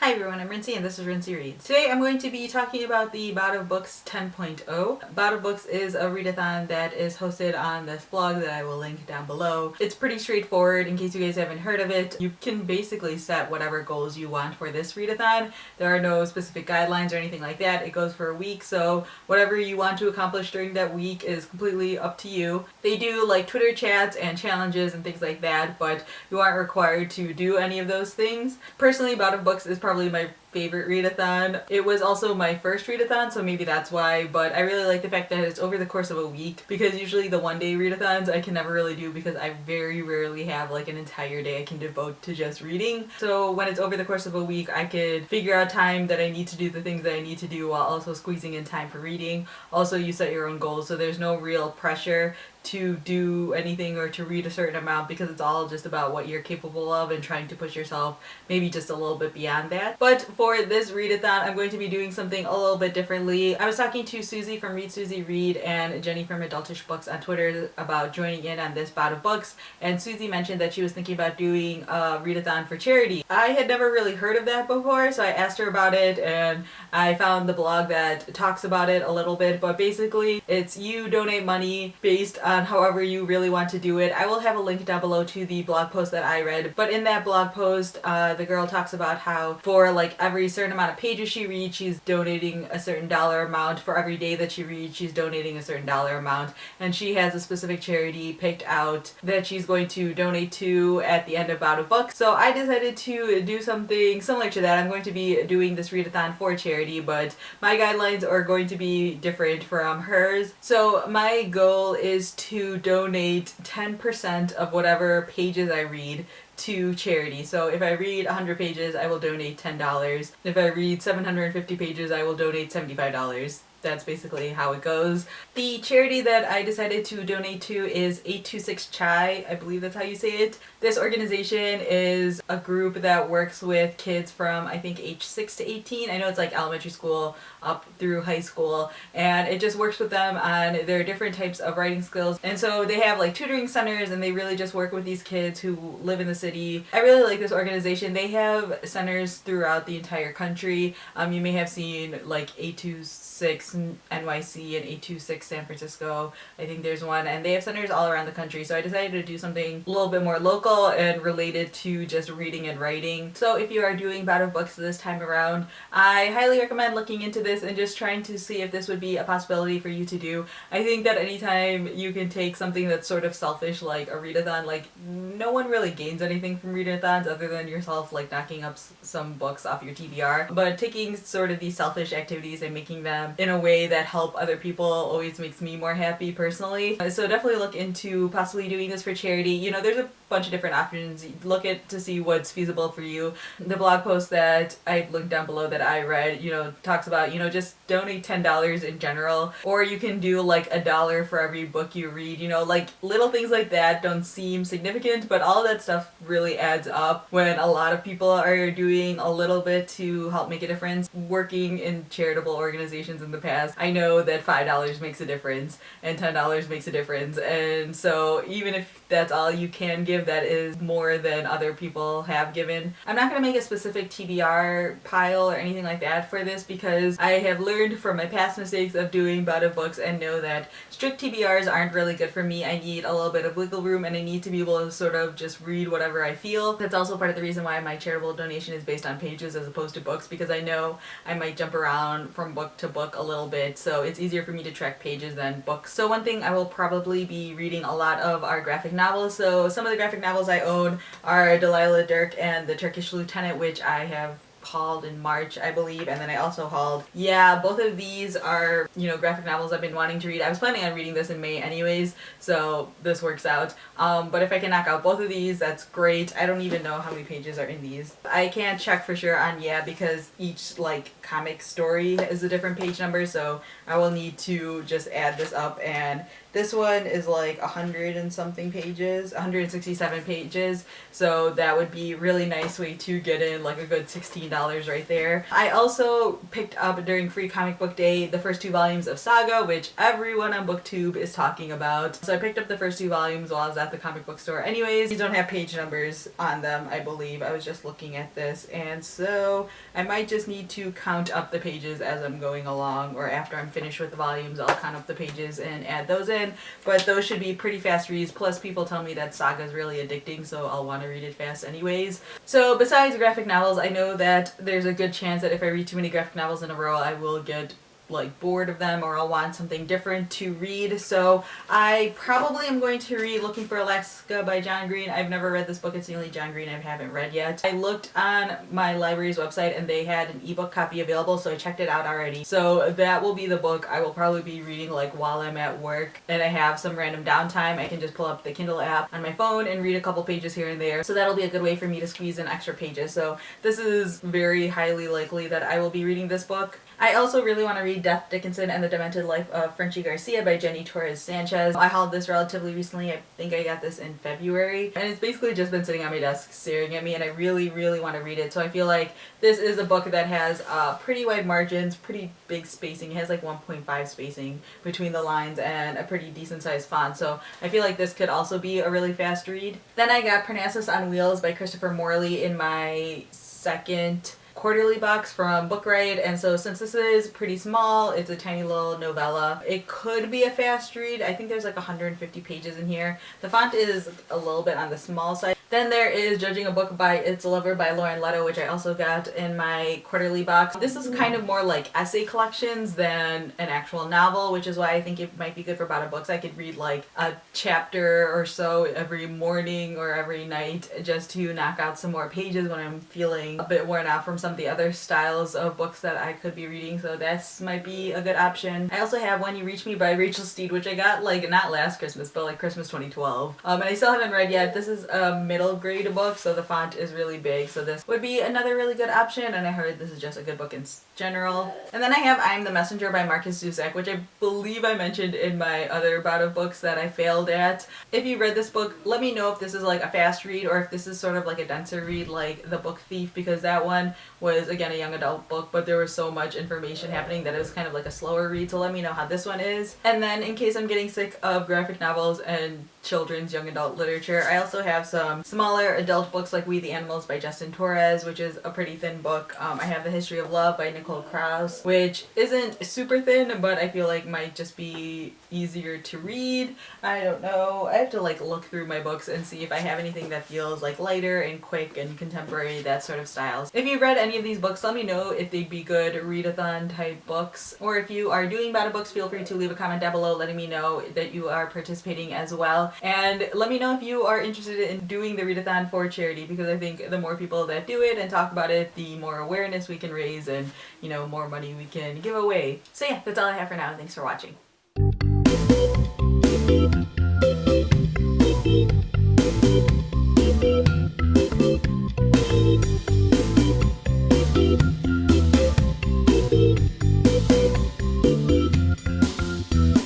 Hi everyone, I'm Rincey and this is Rincey Reads. Today I'm going to be talking about the Bout of Books 10.0. Bout of Books is a readathon that is hosted on this blog that I will link down below. It's pretty straightforward. In case you guys haven't heard of it, you can basically set whatever goals you want for this readathon. There are no specific guidelines or anything like that. It goes for a week, so whatever you want to accomplish during that week is completely up to you. They do like Twitter chats and challenges and things like that, but you aren't required to do any of those things. Personally, Bout of Books is probably my favorite readathon. It was also my first readathon, so maybe that's why, but I really like the fact that it's over the course of a week, because usually the one-day readathons I can never really do because I very rarely have like an entire day I can devote to just reading. So when it's over the course of a week, I could figure out time that I need to do the things that I need to do while also squeezing in time for reading. Also, you set your own goals, so there's no real pressure to do anything or to read a certain amount, because it's all just about what you're capable of and trying to push yourself maybe just a little bit beyond that. But for this readathon, I'm going to be doing something a little bit differently. I was talking to Susie from Read Susie Read and Jenny from Adultish Books on Twitter about joining in on this Bout of Books, and Susie mentioned that she was thinking about doing a readathon for charity. I had never really heard of that before, so I asked her about it and I found the blog that talks about it a little bit, but basically it's you donate money based on however you really want to do it. I will have a link down below to the blog post that I read, but in that blog post the girl talks about how for like every certain amount of pages she reads, she's donating a certain dollar amount. For every day that she reads, she's donating a certain dollar amount, and she has a specific charity picked out that she's going to donate to at the end of Bout of Books. So I decided to do something similar to that. I'm going to be doing this readathon for charity, but my guidelines are going to be different from hers. So my goal is to donate 10% of whatever pages I read to charity. So if I read 100 pages, I will donate $10. If I read 750 pages, I will donate $75. That's basically how it goes. The charity that I decided to donate to is 826 Chai. I believe that's how you say it. This organization is a group that works with kids from I think age 6 to 18. I know it's like elementary school up through high school, and it just works with them on their different types of writing skills. And so they have like tutoring centers, and they really just work with these kids who live in the city. I really like this organization. They have centers throughout the entire country. You may have seen like 826 NYC and 826 San Francisco. I think there's one, and they have centers all around the country. So I decided to do something a little bit more local and related to just reading and writing. So if you are doing Bout of Books this time around, I highly recommend looking into this and just trying to see if this would be a possibility for you to do. I think that anytime you can take something that's sort of selfish like a readathon, like no one really gains anything from readathons other than yourself like knocking up some books off your TBR, but taking sort of these selfish activities and making them in a way that help other people always makes me more happy personally. So definitely look into possibly doing this for charity. You know, there's a bunch of different options. Look at to see what's feasible for you. The blog post that I linked down below that I read, you know, talks about, you know, just donate $10 in general, or you can do like $1 for every book you read. You know, like little things like that don't seem significant, but all of that stuff really adds up when a lot of people are doing a little bit to help make a difference. Working in charitable organizations in the past, I know that $5 makes a difference and $10 makes a difference, and so even if that's all you can give, that is more than other people have given. I'm not going to make a specific TBR pile or anything like that for this, because I have learned from my past mistakes of doing Bout of Books and know that strict TBRs aren't really good for me. I need a little bit of wiggle room, and I need to be able to sort of just read whatever I feel. That's also part of the reason why my charitable donation is based on pages as opposed to books, because I know I might jump around from book to book a little bit, so it's easier for me to track pages than books. So one thing I will probably be reading a lot of are graphic novels. So some of the graphic novels I own are Delilah Dirk and the Turkish Lieutenant, which I have hauled in March, I believe, and then I also hauled, yeah, both of these are, you know, graphic novels I've been wanting to read. I was planning on reading this in May anyways, so this works out. But if I can knock out both of these, that's great. I don't even know how many pages are in these. I can't check for sure on because each like comic story is a different page number, so I will need to just add this up and This one is like 100 and something pages, 167 pages. So that would be really nice way to get in like a good $16 right there. I also picked up during Free Comic Book Day the first 2 volumes of Saga, which everyone on BookTube is talking about. So I picked up the first 2 volumes while I was at the comic book store. Anyways, these don't have page numbers on them, I believe. I was just looking at this, and so I might just need to count up the pages as I'm going along, or after I'm finished with the volumes, I'll count up the pages and add those in. But those should be pretty fast reads, plus people tell me that Saga is really addicting, so I'll want to read it fast anyways. So besides graphic novels, I know that there's a good chance that if I read too many graphic novels in a row, I will get like bored of them, or I'll want something different to read. So I probably am going to read Looking for Alaska by John Green. I've never read this book. It's the only John Green I haven't read yet. I looked on my library's website and they had an ebook copy available, so I checked it out already. So that will be the book I will probably be reading like while I'm at work and I have some random downtime. I can just pull up the Kindle app on my phone and read a couple pages here and there. So that'll be a good way for me to squeeze in extra pages. So this is very highly likely that I will be reading this book. I also really want to read Death Dickinson and the Demented Life of Frenchie Garcia by Jenny Torres Sanchez. I hauled this relatively recently. I think I got this in February. And it's basically just been sitting on my desk staring at me, and I really, really want to read it. So I feel like this is a book that has pretty wide margins, pretty big spacing. It has like 1.5 spacing between the lines and a pretty decent sized font. So I feel like this could also be a really fast read. Then I got Parnassus on Wheels by Christopher Morley in my second quarterly box from Book Riot, and so since this is pretty small, it's a tiny little novella, it could be a fast read. I think there's like 150 pages in here. The font is a little bit on the small side. Then there is Judging a Book by Its Lover by Lauren Leto, which I also got in my quarterly box. This is kind of more like essay collections than an actual novel, which is why I think it might be good for Bout of Books. I could read like a chapter or so every morning or every night just to knock out some more pages when I'm feeling a bit worn out from some of the other styles of books that I could be reading, so this might be a good option. I also have When You Reach Me by Rachel Steed, which I got like not last Christmas, but like Christmas 2012. And I still haven't read yet. This is a middle grade book, so the font is really big, so this would be another really good option, and I heard this is just a good book in general. And then I have I'm the Messenger by Marcus Zusak, which I believe I mentioned in my other Bout of Books that I failed at. If you read this book, let me know if this is like a fast read or if this is sort of like a denser read like The Book Thief, because that one was again a young adult book, but there was so much information happening that it was kind of like a slower read, so let me know how this one is. And then in case I'm getting sick of graphic novels and children's young adult literature, I also have some smaller adult books like We the Animals by Justin Torres, which is a pretty thin book. I have The History of Love by Nicole Krauss, which isn't super thin, but I feel like might just be easier to read. I don't know. I have to like look through my books and see if I have anything that feels like lighter and quick and contemporary, that sort of styles. If you've read any of these books, let me know if they'd be good read-a-thon type books, or if you are doing Bout of Books, feel free to leave a comment down below letting me know that you are participating as well. And let me know if you are interested in doing the read-a-thon for charity, because I think the more people that do it and talk about it, the more awareness we can raise and, you know, more money we can give away. So yeah, that's all I have for now. Thanks for watching.